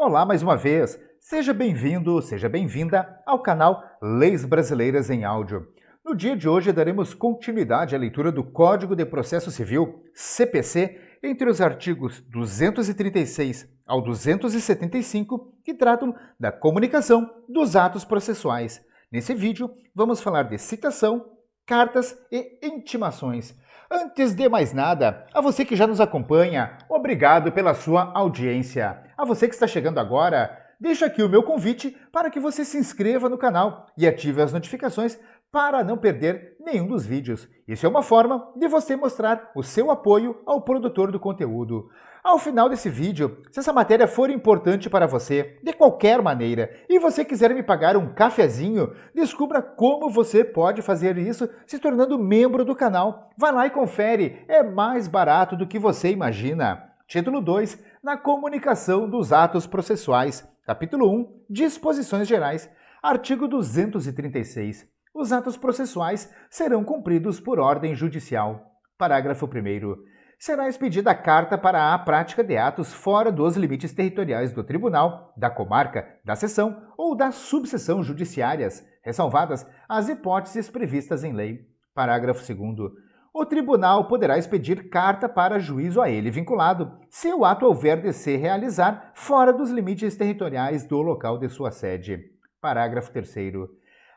Olá mais uma vez, seja bem-vindo, seja bem-vinda ao canal Leis Brasileiras em Áudio. No dia de hoje daremos continuidade à leitura do Código de Processo Civil, CPC, entre os artigos 236 ao 275, que tratam da comunicação dos atos processuais. Nesse vídeo, vamos falar de citação, cartas e intimações. Antes de mais nada, a você que já nos acompanha, obrigado pela sua audiência. A você que está chegando agora, deixo aqui o meu convite para que você se inscreva no canal e ative as notificações para não perder nenhum dos vídeos. Isso é uma forma de você mostrar o seu apoio ao produtor do conteúdo. Ao final desse vídeo, se essa matéria for importante para você, de qualquer maneira, e você quiser me pagar um cafezinho, descubra como você pode fazer isso se tornando membro do canal. Vai lá e confere, é mais barato do que você imagina. Título 2, na comunicação dos atos processuais. Capítulo 1, disposições gerais. Artigo 236. Os atos processuais serão cumpridos por ordem judicial. Parágrafo 1º. Será expedida carta para a prática de atos fora dos limites territoriais do tribunal, da comarca, da seção ou da subseção judiciárias, ressalvadas as hipóteses previstas em lei. Parágrafo 2º. O tribunal poderá expedir carta para juízo a ele vinculado, se o ato houver de se realizar fora dos limites territoriais do local de sua sede. Parágrafo 3º.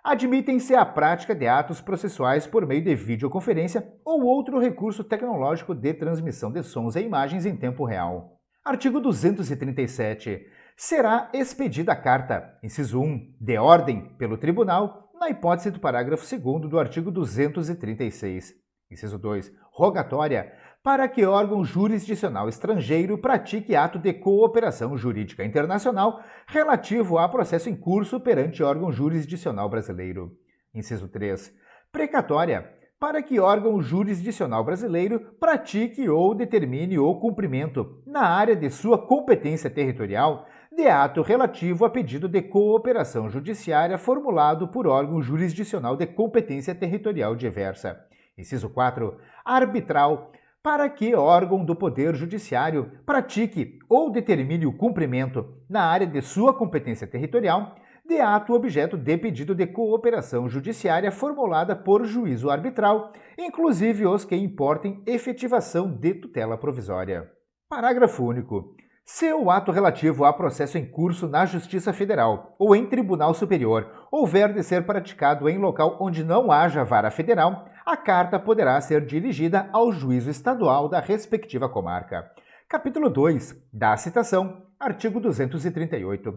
Admitem-se a prática de atos processuais por meio de videoconferência ou outro recurso tecnológico de transmissão de sons e imagens em tempo real. Artigo 237. Será expedida a carta, inciso 1, de ordem pelo tribunal, na hipótese do parágrafo 2º do artigo 236. Inciso 2, rogatória, para que órgão jurisdicional estrangeiro pratique ato de cooperação jurídica internacional relativo a processo em curso perante órgão jurisdicional brasileiro. Inciso 3, precatória, para que órgão jurisdicional brasileiro pratique ou determine o cumprimento, na área de sua competência territorial, de ato relativo a pedido de cooperação judiciária formulado por órgão jurisdicional de competência territorial diversa. Inciso 4, arbitral, para que órgão do Poder Judiciário pratique ou determine o cumprimento, na área de sua competência territorial, de ato objeto de pedido de cooperação judiciária formulada por juízo arbitral, inclusive os que importem efetivação de tutela provisória. Parágrafo único. Se o ato relativo a processo em curso na Justiça Federal ou em Tribunal Superior houver de ser praticado em local onde não haja vara federal, a carta poderá ser dirigida ao juízo estadual da respectiva comarca. Capítulo 2. Da citação. Artigo 238.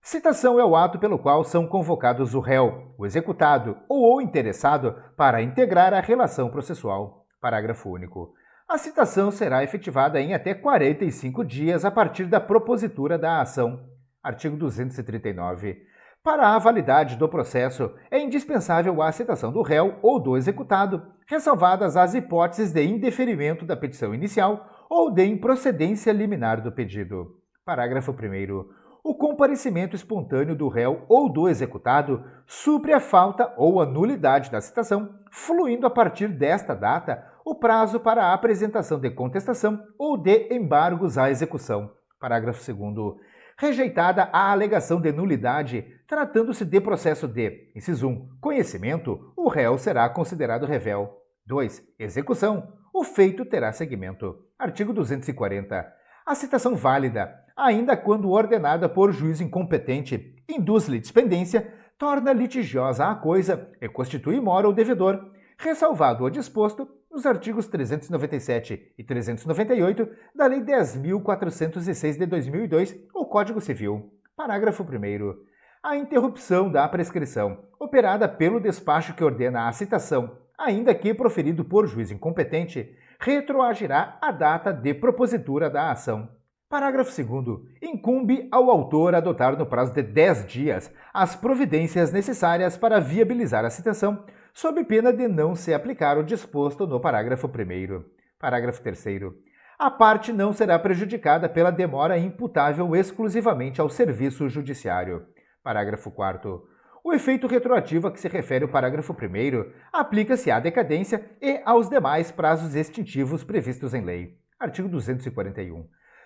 Citação é o ato pelo qual são convocados o réu, o executado ou o interessado para integrar a relação processual. Parágrafo único. A citação será efetivada em até 45 dias a partir da propositura da ação. Artigo 239. Para a validade do processo, é indispensável a citação do réu ou do executado, ressalvadas as hipóteses de indeferimento da petição inicial ou de improcedência liminar do pedido. Parágrafo 1º. O comparecimento espontâneo do réu ou do executado supre a falta ou a nulidade da citação, fluindo a partir desta data o prazo para a apresentação de contestação ou de embargos à execução. Parágrafo 2º. Rejeitada a alegação de nulidade, tratando-se de processo de, inciso 1, conhecimento, o réu será considerado revel. 2. Execução. O feito terá seguimento. Artigo 240. A citação válida, ainda quando ordenada por juiz incompetente, induz litispendência, torna litigiosa a coisa e constitui mora o devedor, ressalvado o disposto nos artigos 397 e 398 da Lei 10.406 de 2002, o Código Civil. Parágrafo 1º. A interrupção da prescrição, operada pelo despacho que ordena a citação, ainda que proferido por juiz incompetente, retroagirá a data de propositura da ação. Parágrafo 2º. Incumbe ao autor adotar no prazo de 10 dias as providências necessárias para viabilizar a citação, sob pena de não se aplicar o disposto no parágrafo 1º. Parágrafo 3º. A parte não será prejudicada pela demora imputável exclusivamente ao serviço judiciário. Parágrafo 4º. O efeito retroativo a que se refere o parágrafo 1º aplica-se à decadência e aos demais prazos extintivos previstos em lei. Artigo 241.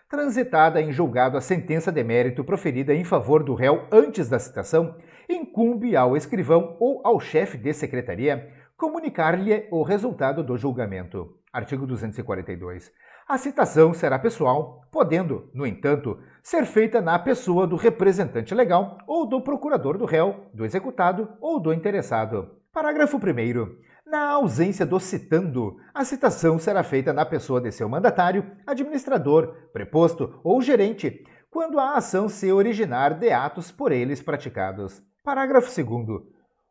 Transitada em julgado a sentença de mérito proferida em favor do réu antes da citação, incumbe ao escrivão ou ao chefe de secretaria comunicar-lhe o resultado do julgamento. Artigo 242. A citação será pessoal, podendo, no entanto, ser feita na pessoa do representante legal ou do procurador do réu, do executado ou do interessado. Parágrafo 1º. Na ausência do citando, a citação será feita na pessoa de seu mandatário, administrador, preposto ou gerente, quando a ação se originar de atos por eles praticados. Parágrafo 2º.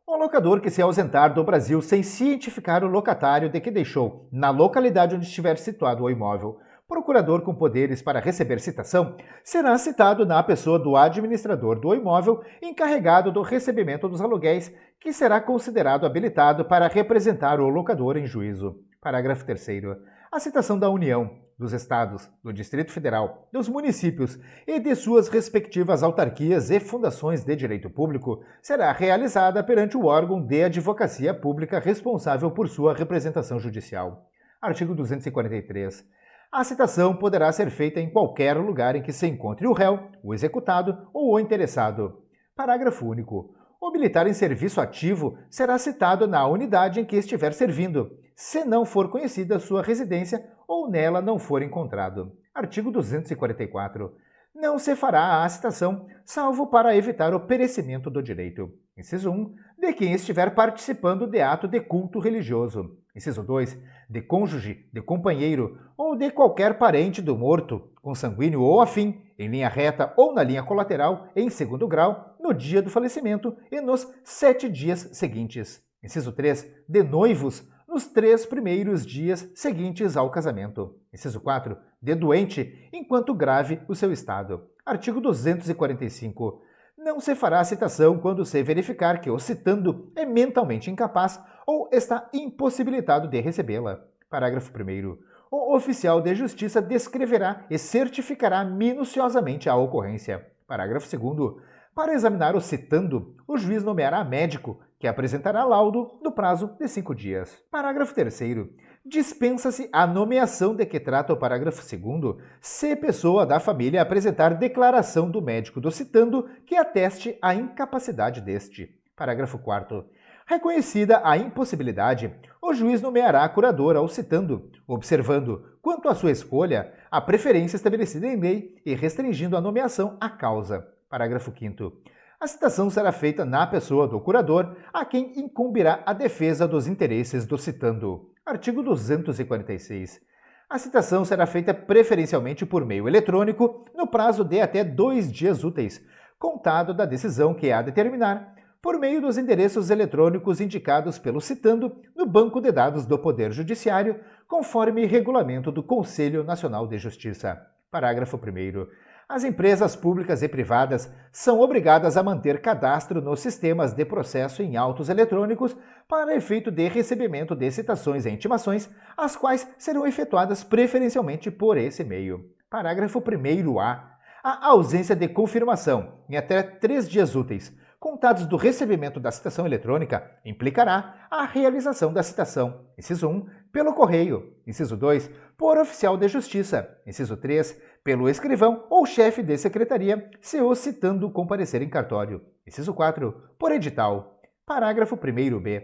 O locador que se ausentar do Brasil sem cientificar o locatário de que deixou, na localidade onde estiver situado o imóvel, procurador com poderes para receber citação, será citado na pessoa do administrador do imóvel encarregado do recebimento dos aluguéis, que será considerado habilitado para representar o locador em juízo. Parágrafo 3º. A citação da União, dos Estados, do Distrito Federal, dos municípios e de suas respectivas autarquias e fundações de direito público será realizada perante o órgão de advocacia pública responsável por sua representação judicial. Artigo 243. A citação poderá ser feita em qualquer lugar em que se encontre o réu, o executado ou o interessado. Parágrafo único. O militar em serviço ativo será citado na unidade em que estiver servindo, se não for conhecida sua residência ou nela não for encontrado. Artigo 244. Não se fará a citação, salvo para evitar o perecimento do direito. Inciso 1. De quem estiver participando de ato de culto religioso. Inciso 2. De cônjuge, de companheiro ou de qualquer parente do morto, consanguíneo ou afim, em linha reta ou na linha colateral, em segundo grau, no dia do falecimento e nos 7 dias seguintes. Inciso 3. De noivos, nos 3 primeiros dias seguintes ao casamento. Inciso 4. De doente, enquanto grave o seu estado. Artigo 245. Não se fará citação quando se verificar que o citando é mentalmente incapaz ou está impossibilitado de recebê-la. Parágrafo 1º. O oficial de justiça descreverá e certificará minuciosamente a ocorrência. Parágrafo 2º. Para examinar o citando, o juiz nomeará médico, que apresentará laudo no prazo de 5 dias. Parágrafo 3º. Dispensa-se a nomeação de que trata o parágrafo 2º, se pessoa da família apresentar declaração do médico do citando que ateste a incapacidade deste. Parágrafo 4º. Reconhecida a impossibilidade, o juiz nomeará curador ao citando, observando, quanto à sua escolha, a preferência estabelecida em lei e restringindo a nomeação à causa. Parágrafo 5º. A citação será feita na pessoa do curador, a quem incumbirá a defesa dos interesses do citando. Artigo 246. A citação será feita preferencialmente por meio eletrônico, no prazo de até 2 dias úteis, contado da decisão que há de determinar, por meio dos endereços eletrônicos indicados pelo citando no Banco de Dados do Poder Judiciário, conforme regulamento do Conselho Nacional de Justiça. Parágrafo 1º. As empresas públicas e privadas são obrigadas a manter cadastro nos sistemas de processo em autos eletrônicos para efeito de recebimento de citações e intimações, as quais serão efetuadas preferencialmente por esse meio. Parágrafo 1º-A. A ausência de confirmação em até 3 dias úteis, contados do recebimento da citação eletrônica, implicará a realização da citação, inciso 1, pelo correio, inciso 2, por oficial de justiça, inciso 3, pelo escrivão ou chefe de secretaria, se o citando comparecer em cartório, inciso 4, por edital. Parágrafo 1º-B.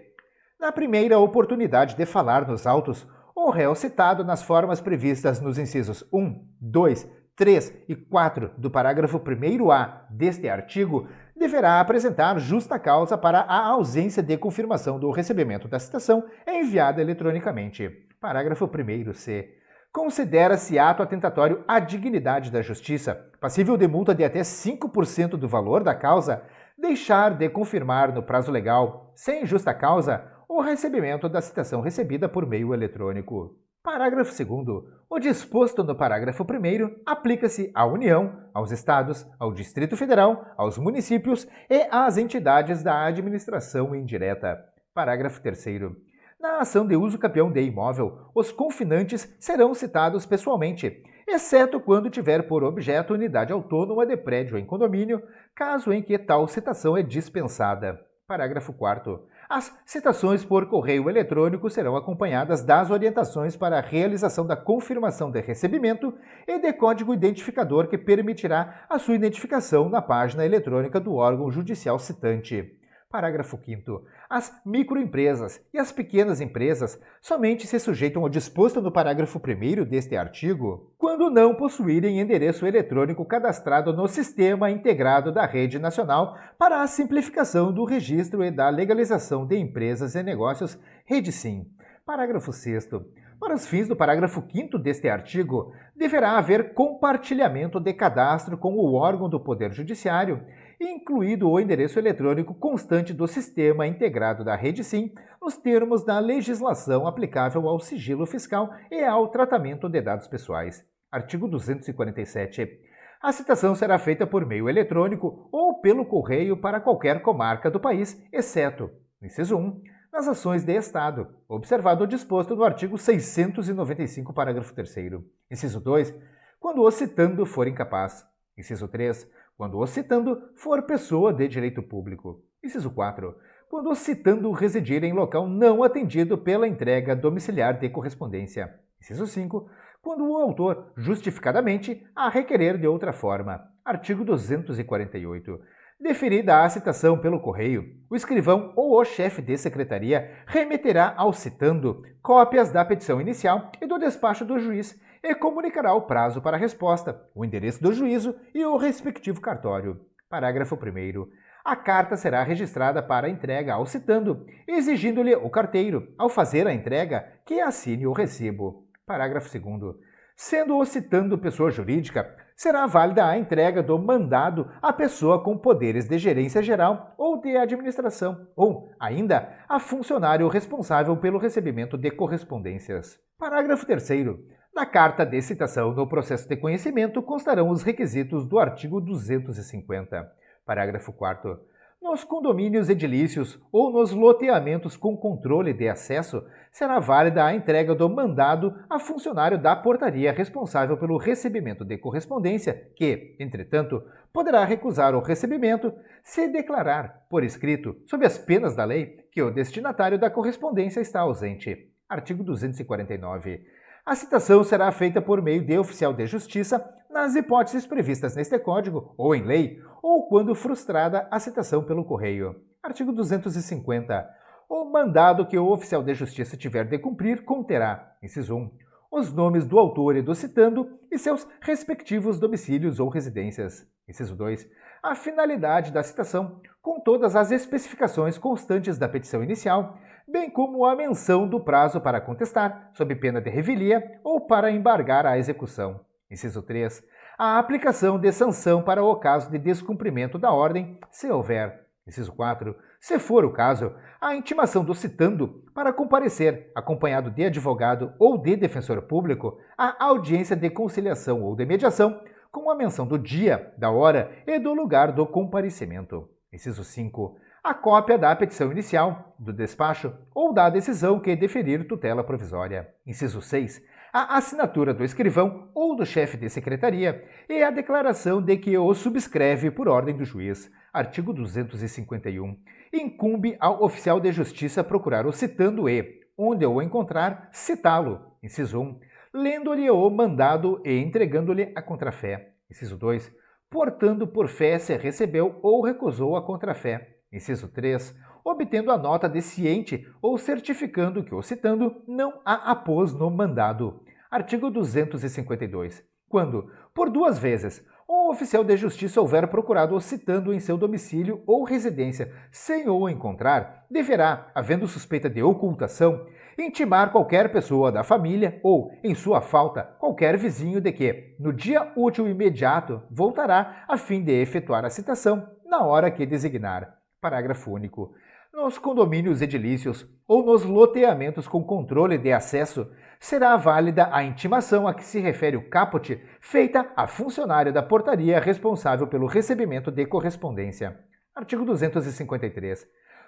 Na primeira oportunidade de falar nos autos, o réu citado nas formas previstas nos incisos 1, 2, 3 e 4 do parágrafo 1º-A deste artigo deverá apresentar justa causa para a ausência de confirmação do recebimento da citação enviada eletronicamente. Parágrafo 1º-C. Considera-se ato atentatório à dignidade da justiça, passível de multa de até 5% do valor da causa, deixar de confirmar no prazo legal, sem justa causa, o recebimento da citação recebida por meio eletrônico. Parágrafo 2º. O disposto no parágrafo 1º aplica-se à União, aos Estados, ao Distrito Federal, aos municípios e às entidades da administração indireta. Parágrafo 3º. Na ação de uso capião de imóvel, os confinantes serão citados pessoalmente, exceto quando tiver por objeto unidade autônoma de prédio em condomínio, caso em que tal citação é dispensada. Parágrafo 4º. As citações por correio eletrônico serão acompanhadas das orientações para a realização da confirmação de recebimento e de código identificador que permitirá a sua identificação na página eletrônica do órgão judicial citante. Parágrafo 5º. As microempresas e as pequenas empresas somente se sujeitam ao disposto no parágrafo 1º deste artigo quando não possuírem endereço eletrônico cadastrado no Sistema Integrado da Rede Nacional para a Simplificação do Registro e da Legalização de Empresas e Negócios, REDESIM. Parágrafo 6º. Para os fins do parágrafo 5º deste artigo, deverá haver compartilhamento de cadastro com o órgão do Poder Judiciário, incluído o endereço eletrônico constante do Sistema Integrado da REDESIM, nos termos da legislação aplicável ao sigilo fiscal e ao tratamento de dados pessoais. Artigo 247. A citação será feita por meio eletrônico ou pelo correio para qualquer comarca do país, exceto, inciso 1, nas ações de Estado, observado o disposto no artigo 695, parágrafo 3º. Inciso 2, quando o citando for incapaz. Inciso 3, quando o citando for pessoa de direito público. Inciso 4, quando o citando residir em local não atendido pela entrega domiciliar de correspondência. Inciso 5, quando o autor, justificadamente, a requerer de outra forma. Artigo 248. Deferida a citação pelo correio, o escrivão ou o chefe de secretaria remeterá ao citando cópias da petição inicial e do despacho do juiz e comunicará o prazo para a resposta, o endereço do juízo e o respectivo cartório. Parágrafo 1º. A carta será registrada para entrega ao citando, exigindo-lhe o carteiro, ao fazer a entrega, que assine o recibo. Parágrafo 2º. Sendo o citando pessoa jurídica, será válida a entrega do mandado à pessoa com poderes de gerência geral ou de administração, ou, ainda, a funcionário responsável pelo recebimento de correspondências. Parágrafo 3º. Na carta de citação no processo de conhecimento constarão os requisitos do artigo 250. Parágrafo 4º. Nos condomínios edilícios ou nos loteamentos com controle de acesso, será válida a entrega do mandado a funcionário da portaria responsável pelo recebimento de correspondência, que, entretanto, poderá recusar o recebimento se declarar, por escrito, sob as penas da lei, que o destinatário da correspondência está ausente. Artigo 249. A citação será feita por meio de oficial de justiça nas hipóteses previstas neste Código ou em lei, ou quando frustrada a citação pelo correio. Artigo 250. O mandado que o oficial de justiça tiver de cumprir conterá, inciso 1, os nomes do autor e do citando e seus respectivos domicílios ou residências. Inciso 2. A finalidade da citação, com todas as especificações constantes da petição inicial, bem como a menção do prazo para contestar, sob pena de revelia ou para embargar a execução. Inciso 3. A aplicação de sanção para o caso de descumprimento da ordem, se houver. Inciso 4. Se for o caso, a intimação do citando para comparecer, acompanhado de advogado ou de defensor público, à audiência de conciliação ou de mediação, com a menção do dia, da hora e do lugar do comparecimento. Inciso 5. A cópia da petição inicial, do despacho ou da decisão que deferir tutela provisória. Inciso 6. A assinatura do escrivão ou do chefe de secretaria e a declaração de que o subscreve por ordem do juiz. Artigo 251. Incumbe ao oficial de justiça procurar o citando e, onde o encontrar, citá-lo. Inciso 1. Lendo-lhe o mandado e entregando-lhe a contrafé. Inciso 2. Portando por fé se recebeu ou recusou a contrafé. Inciso 3. Obtendo a nota de ciente ou certificando que o citando não a apôs no mandado. Artigo 252. Quando, por 2 vezes, o oficial de justiça houver procurado o citando em seu domicílio ou residência sem o encontrar, deverá, havendo suspeita de ocultação, intimar qualquer pessoa da família ou, em sua falta, qualquer vizinho de que, no dia útil imediato, voltará a fim de efetuar a citação na hora que designar. Parágrafo único. Nos condomínios edilícios ou nos loteamentos com controle de acesso, será válida a intimação a que se refere o caput feita a funcionário da portaria responsável pelo recebimento de correspondência. Artigo 253.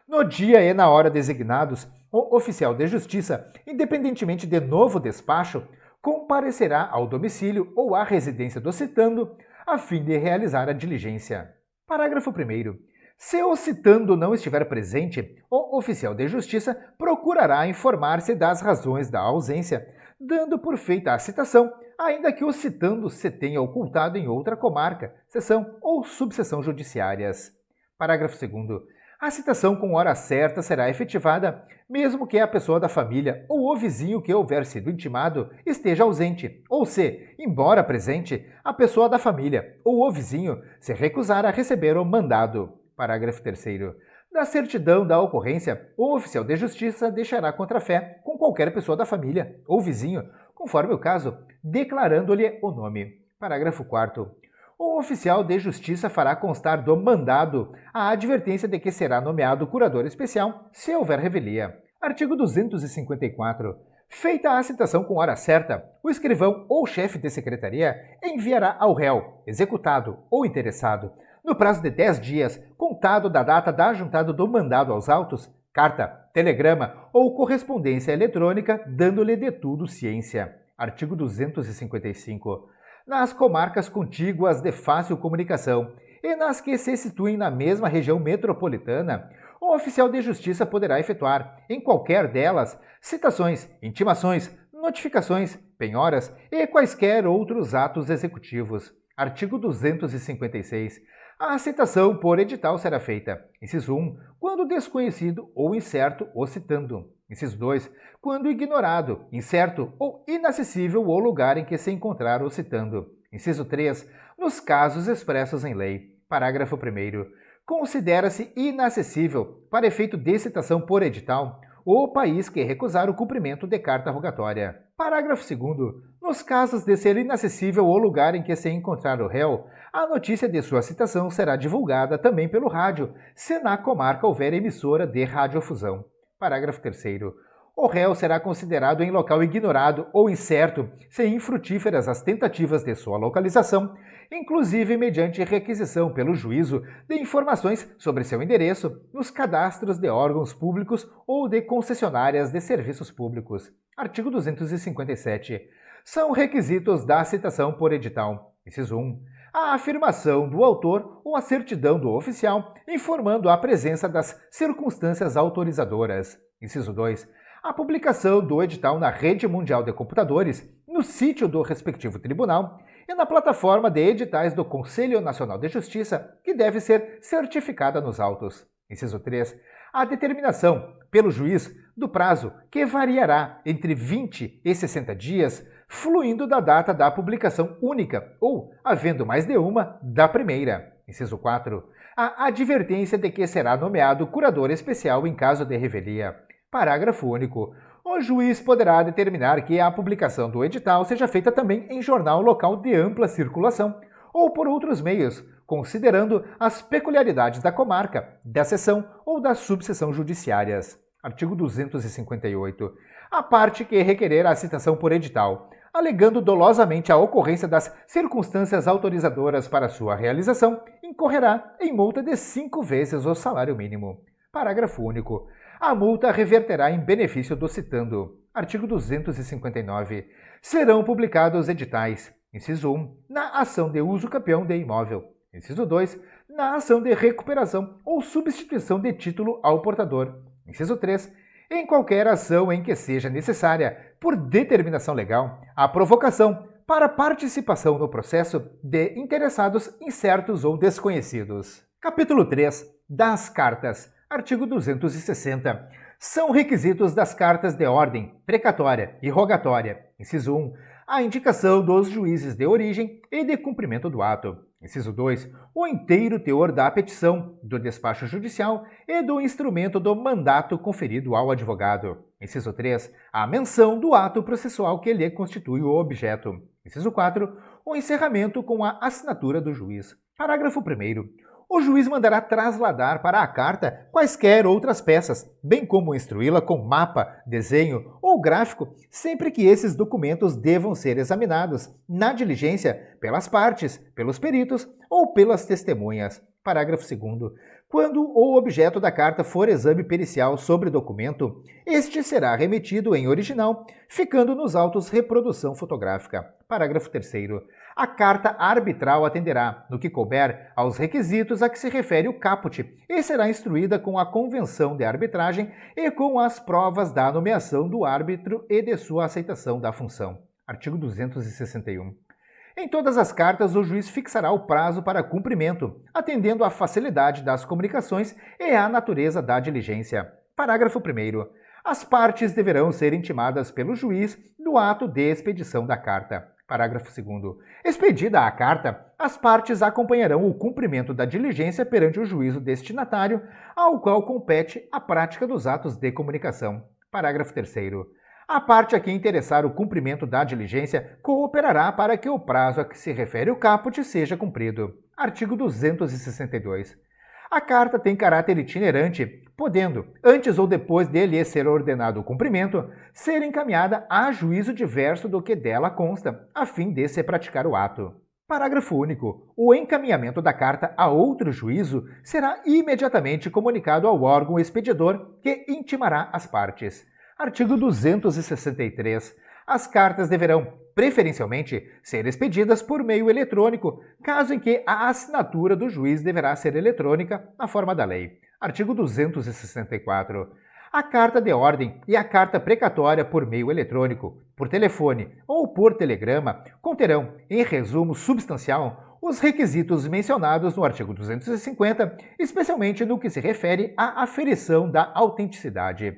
No dia e na hora designados, o oficial de justiça, independentemente de novo despacho, comparecerá ao domicílio ou à residência do citando, a fim de realizar a diligência. Parágrafo 1º. Se o citando não estiver presente, o oficial de justiça procurará informar-se das razões da ausência, dando por feita a citação, ainda que o citando se tenha ocultado em outra comarca, seção ou subseção judiciárias. Parágrafo 2º. A citação com hora certa será efetivada, mesmo que a pessoa da família ou o vizinho que houver sido intimado esteja ausente, ou se, embora presente, a pessoa da família ou o vizinho se recusar a receber o mandado. Parágrafo 3º. Da certidão da ocorrência, o oficial de justiça deixará contrafé com qualquer pessoa da família ou vizinho, conforme o caso, declarando-lhe o nome. Parágrafo 4º. O oficial de justiça fará constar do mandado a advertência de que será nomeado curador especial se houver revelia. Artigo 254. Feita a citação com hora certa, o escrivão ou chefe de secretaria enviará ao réu, executado ou interessado, no prazo de 10 dias, contado da data da ajuntada do mandado aos autos, carta, telegrama ou correspondência eletrônica, dando-lhe de tudo ciência. Artigo 255. Nas comarcas contíguas de fácil comunicação e nas que se situem na mesma região metropolitana, o oficial de justiça poderá efetuar, em qualquer delas, citações, intimações, notificações, penhoras e quaisquer outros atos executivos. Artigo 256. A citação por edital será feita, inciso 1, quando desconhecido ou incerto o citando. Inciso 2, quando ignorado, incerto ou inacessível o lugar em que se encontrar o citando. Inciso 3, nos casos expressos em lei. Parágrafo 1º. Considera-se inacessível, para efeito de citação por edital, o país que recusar o cumprimento de carta rogatória. Parágrafo 2º. Nos casos de ser inacessível o lugar em que se encontrar o réu, a notícia de sua citação será divulgada também pelo rádio, se na comarca houver emissora de radiofusão. Parágrafo 3º. O réu será considerado em local ignorado ou incerto se infrutíferas as tentativas de sua localização, inclusive mediante requisição pelo juízo de informações sobre seu endereço nos cadastros de órgãos públicos ou de concessionárias de serviços públicos. Artigo 257. São requisitos da citação por edital. Inciso 1. A afirmação do autor ou a certidão do oficial informando a presença das circunstâncias autorizadoras. Inciso 2. A publicação do edital na Rede Mundial de Computadores, no sítio do respectivo tribunal e na plataforma de editais do Conselho Nacional de Justiça, que deve ser certificada nos autos. Inciso 3. A determinação, pelo juiz, do prazo, que variará entre 20 e 60 dias, fluindo da data da publicação única ou, havendo mais de uma, da primeira. Inciso 4. A advertência de que será nomeado curador especial em caso de revelia. Parágrafo único. O juiz poderá determinar que a publicação do edital seja feita também em jornal local de ampla circulação ou por outros meios, considerando as peculiaridades da comarca, da seção ou da subseção judiciárias. Artigo 258. A parte que requerer a citação por edital, alegando dolosamente a ocorrência das circunstâncias autorizadoras para sua realização, incorrerá em multa de 5 vezes o salário mínimo. Parágrafo único. A multa reverterá em benefício do citando. Artigo 259. Serão publicados editais. Inciso 1. Na ação de uso campeão de imóvel. Inciso 2. Na ação de recuperação ou substituição de título ao portador. Inciso 3. Em qualquer ação em que seja necessária, por determinação legal, a provocação para participação no processo de interessados incertos ou desconhecidos. Capítulo 3. Das cartas. Artigo 260. São requisitos das cartas de ordem, precatória e rogatória. Inciso 1. A indicação dos juízes de origem e de cumprimento do ato. Inciso 2. O inteiro teor da petição, do despacho judicial e do instrumento do mandato conferido ao advogado. Inciso 3. A menção do ato processual que lhe constitui o objeto. Inciso 4. O encerramento com a assinatura do juiz. Parágrafo 1º. O juiz mandará trasladar para a carta quaisquer outras peças, bem como instruí-la com mapa, desenho ou gráfico, sempre que esses documentos devam ser examinados, na diligência, pelas partes, pelos peritos ou pelas testemunhas. Parágrafo 2º. Quando o objeto da carta for exame pericial sobre documento, este será remetido em original, ficando nos autos reprodução fotográfica. Parágrafo 3º. A carta arbitral atenderá, no que couber, aos requisitos a que se refere o caput e será instruída com a convenção de arbitragem e com as provas da nomeação do árbitro e de sua aceitação da função. Artigo 261. Em todas as cartas, o juiz fixará o prazo para cumprimento, atendendo à facilidade das comunicações e à natureza da diligência. Parágrafo 1º. As partes deverão ser intimadas pelo juiz do ato de expedição da carta. Parágrafo 2º. Expedida a carta, as partes acompanharão o cumprimento da diligência perante o juízo destinatário, ao qual compete a prática dos atos de comunicação. Parágrafo 3º. A parte a que interessar o cumprimento da diligência cooperará para que o prazo a que se refere o caput seja cumprido. Artigo 262. A carta tem caráter itinerante, podendo, antes ou depois de lhe ser ordenado o cumprimento, ser encaminhada a juízo diverso do que dela consta, a fim de se praticar o ato. Parágrafo único. O encaminhamento da carta a outro juízo será imediatamente comunicado ao órgão expedidor, que intimará as partes. Artigo 263. As cartas deverão, preferencialmente, ser expedidas por meio eletrônico, caso em que a assinatura do juiz deverá ser eletrônica, na forma da lei. Artigo 264. A carta de ordem e a carta precatória por meio eletrônico, por telefone ou por telegrama conterão, em resumo substancial, os requisitos mencionados no artigo 250, especialmente no que se refere à aferição da autenticidade.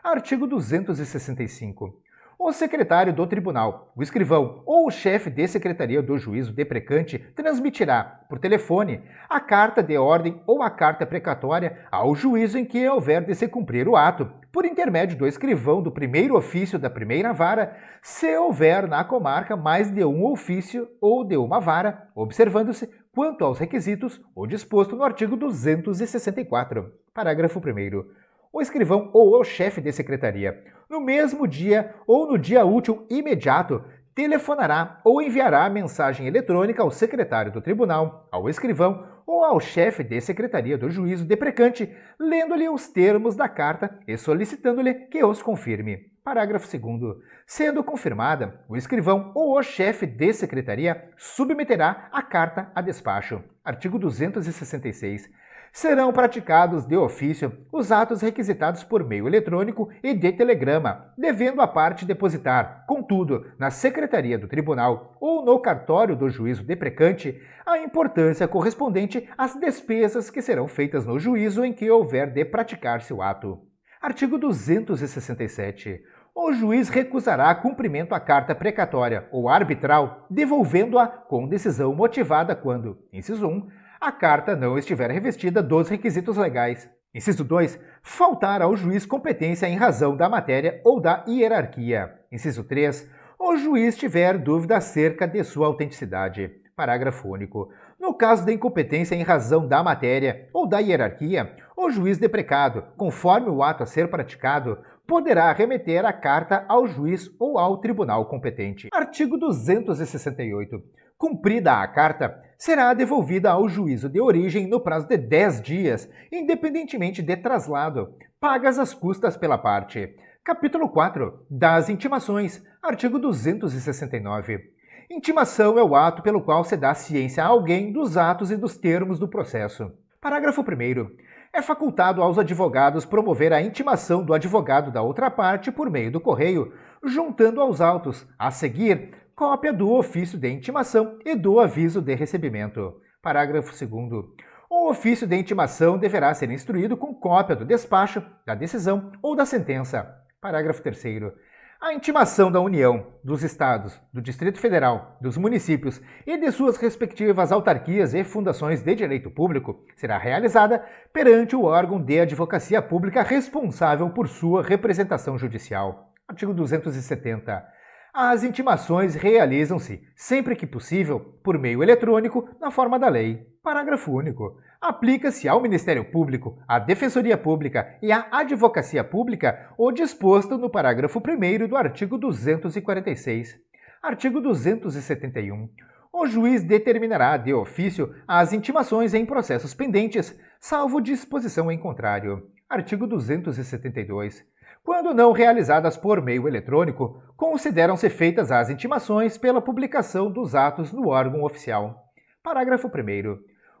Artigo 265. O secretário do tribunal, o escrivão ou o chefe de secretaria do juízo deprecante transmitirá, por telefone, a carta de ordem ou a carta precatória ao juízo em que houver de se cumprir o ato, por intermédio do escrivão do primeiro ofício da primeira vara, se houver na comarca mais de um ofício ou de uma vara, observando-se, quanto aos requisitos, o disposto no artigo 264. Parágrafo 1º. O escrivão ou o chefe de secretaria, no mesmo dia ou no dia útil imediato, telefonará ou enviará mensagem eletrônica ao secretário do tribunal, ao escrivão ou ao chefe de secretaria do juízo deprecante, lendo-lhe os termos da carta e solicitando-lhe que os confirme. Parágrafo 2º. Sendo confirmada, o escrivão ou o chefe de secretaria submeterá a carta a despacho. Artigo 266. Serão praticados de ofício os atos requisitados por meio eletrônico e de telegrama, devendo a parte depositar, contudo, na secretaria do tribunal ou no cartório do juízo deprecante, a importância correspondente às despesas que serão feitas no juízo em que houver de praticar-se o ato. Artigo 267. O juiz recusará cumprimento à carta precatória ou arbitral, devolvendo-a com decisão motivada quando, inciso 1, a carta não estiver revestida dos requisitos legais. Inciso 2. Faltar ao juiz competência em razão da matéria ou da hierarquia. Inciso 3. O juiz tiver dúvida acerca de sua autenticidade. Parágrafo único. No caso de incompetência em razão da matéria ou da hierarquia, o juiz deprecado, conforme o ato a ser praticado, poderá remeter a carta ao juiz ou ao tribunal competente. Artigo 268. Cumprida a carta, será devolvida ao juízo de origem no prazo de 10 dias, independentemente de traslado, pagas as custas pela parte. Capítulo 4. Das intimações. Artigo 269. Intimação é o ato pelo qual se dá ciência a alguém dos atos e dos termos do processo. Parágrafo 1º. É facultado aos advogados promover a intimação do advogado da outra parte por meio do correio, juntando aos autos, a seguir, cópia do ofício de intimação e do aviso de recebimento. Parágrafo 2º. O ofício de intimação deverá ser instruído com cópia do despacho, da decisão ou da sentença. Parágrafo 3º. A intimação da União, dos Estados, do Distrito Federal, dos municípios e de suas respectivas autarquias e fundações de direito público será realizada perante o órgão de advocacia pública responsável por sua representação judicial. Artigo 270. As intimações realizam-se, sempre que possível, por meio eletrônico, na forma da lei. Parágrafo único. Aplica-se ao Ministério Público, à Defensoria Pública e à Advocacia Pública o disposto no parágrafo 1º do artigo 246. Artigo 271. O juiz determinará de ofício as intimações em processos pendentes, salvo disposição em contrário. Artigo 272. Quando não realizadas por meio eletrônico, consideram-se feitas as intimações pela publicação dos atos no órgão oficial. Parágrafo 1º.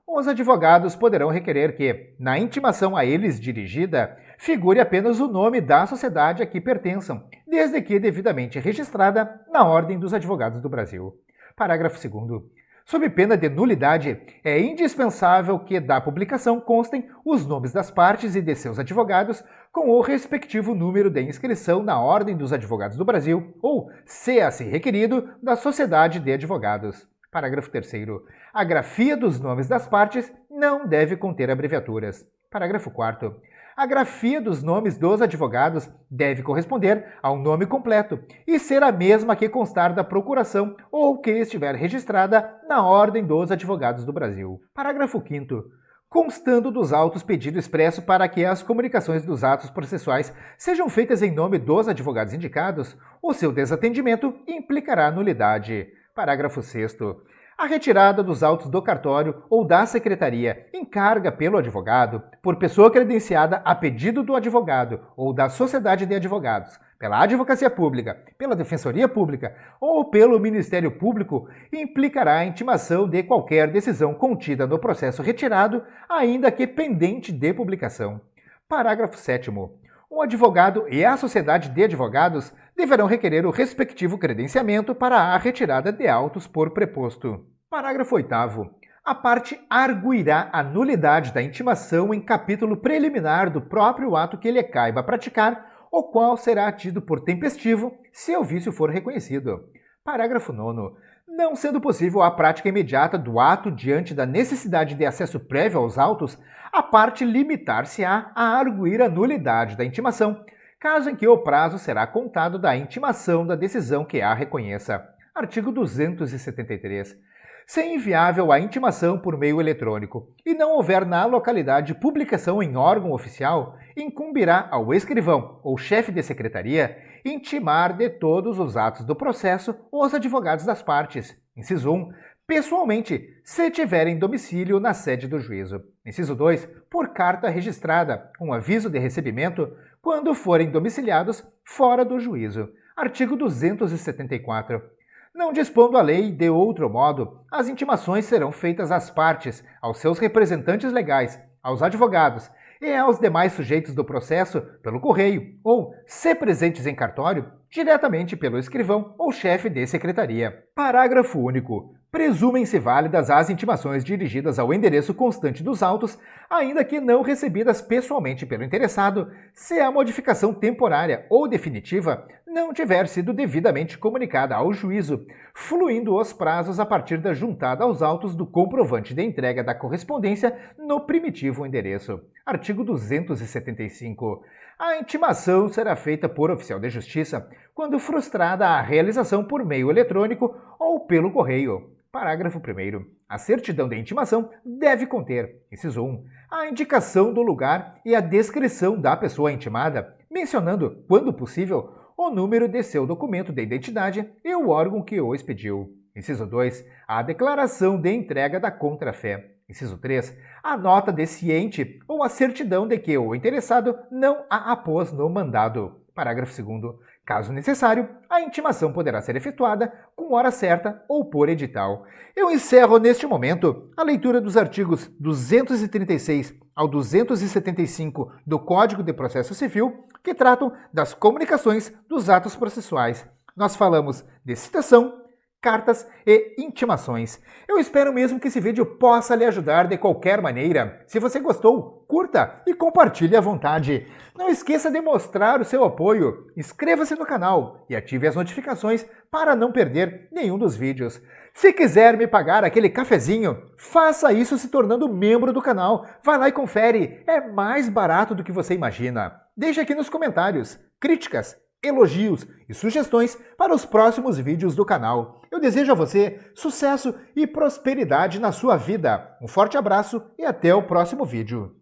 Os advogados poderão requerer que, na intimação a eles dirigida, figure apenas o nome da sociedade a que pertençam, desde que devidamente registrada na Ordem dos Advogados do Brasil. Parágrafo 2º. Sob pena de nulidade, é indispensável que da publicação constem os nomes das partes e de seus advogados com o respectivo número de inscrição na Ordem dos Advogados do Brasil ou, se assim requerido, da Sociedade de Advogados. Parágrafo 3º. A grafia dos nomes das partes não deve conter abreviaturas. Parágrafo 4º. A grafia dos nomes dos advogados deve corresponder ao nome completo e ser a mesma que constar da procuração ou que estiver registrada na Ordem dos Advogados do Brasil. Parágrafo 5º. Constando dos autos pedido expresso para que as comunicações dos atos processuais sejam feitas em nome dos advogados indicados, o seu desatendimento implicará nulidade. Parágrafo 6º. A retirada dos autos do cartório ou da secretaria encarga pelo advogado, por pessoa credenciada a pedido do advogado ou da sociedade de advogados, pela advocacia pública, pela defensoria pública ou pelo Ministério Público, implicará a intimação de qualquer decisão contida no processo retirado, ainda que pendente de publicação. Parágrafo 7º. O advogado e a sociedade de advogados deverão requerer o respectivo credenciamento para a retirada de autos por preposto. Parágrafo 8º. A parte arguirá a nulidade da intimação em capítulo preliminar do próprio ato que lhe caiba praticar, o qual será tido por tempestivo se o vício for reconhecido. Parágrafo 9º. Não sendo possível a prática imediata do ato diante da necessidade de acesso prévio aos autos, a parte limitar-se-á a arguir a nulidade da intimação, caso em que o prazo será contado da intimação da decisão que a reconheça. Artigo 273. Se inviável a intimação por meio eletrônico e não houver na localidade publicação em órgão oficial, incumbirá ao escrivão ou chefe de secretaria intimar de todos os atos do processo os advogados das partes. Inciso 1. Pessoalmente, se tiverem domicílio na sede do juízo. Inciso 2. Por carta registrada, com aviso de recebimento, quando forem domiciliados fora do juízo. Artigo 274. Não dispondo a lei de outro modo, as intimações serão feitas às partes, aos seus representantes legais, aos advogados e aos demais sujeitos do processo pelo correio ou, se presentes em cartório, diretamente pelo escrivão ou chefe de secretaria. Parágrafo único. Presumem-se válidas as intimações dirigidas ao endereço constante dos autos, ainda que não recebidas pessoalmente pelo interessado, se a modificação temporária ou definitiva não tiver sido devidamente comunicada ao juízo, fluindo os prazos a partir da juntada aos autos do comprovante de entrega da correspondência no primitivo endereço. Artigo 275. A intimação será feita por oficial de justiça quando frustrada a realização por meio eletrônico ou pelo correio. Parágrafo 1º. A certidão de intimação deve conter, inciso 1, a indicação do lugar e a descrição da pessoa intimada, mencionando, quando possível, o número de seu documento de identidade e o órgão que o expediu. Inciso 2, a declaração de entrega da contrafé. Inciso 3, a nota de ciente ou a certidão de que o interessado não a apôs no mandado. Parágrafo 2º. Caso necessário, a intimação poderá ser efetuada com hora certa ou por edital. Eu encerro neste momento a leitura dos artigos 236 ao 275 do Código de Processo Civil, que tratam das comunicações dos atos processuais. Nós falamos de citação, cartas e intimações. Eu espero mesmo que esse vídeo possa lhe ajudar de qualquer maneira. Se você gostou, curta e compartilhe à vontade. Não esqueça de mostrar o seu apoio, inscreva-se no canal e ative as notificações para não perder nenhum dos vídeos. Se quiser me pagar aquele cafezinho, faça isso se tornando membro do canal. Vai lá e confere, é mais barato do que você imagina. Deixe aqui nos comentários críticas, elogios e sugestões para os próximos vídeos do canal. Eu desejo a você sucesso e prosperidade na sua vida. Um forte abraço e até o próximo vídeo.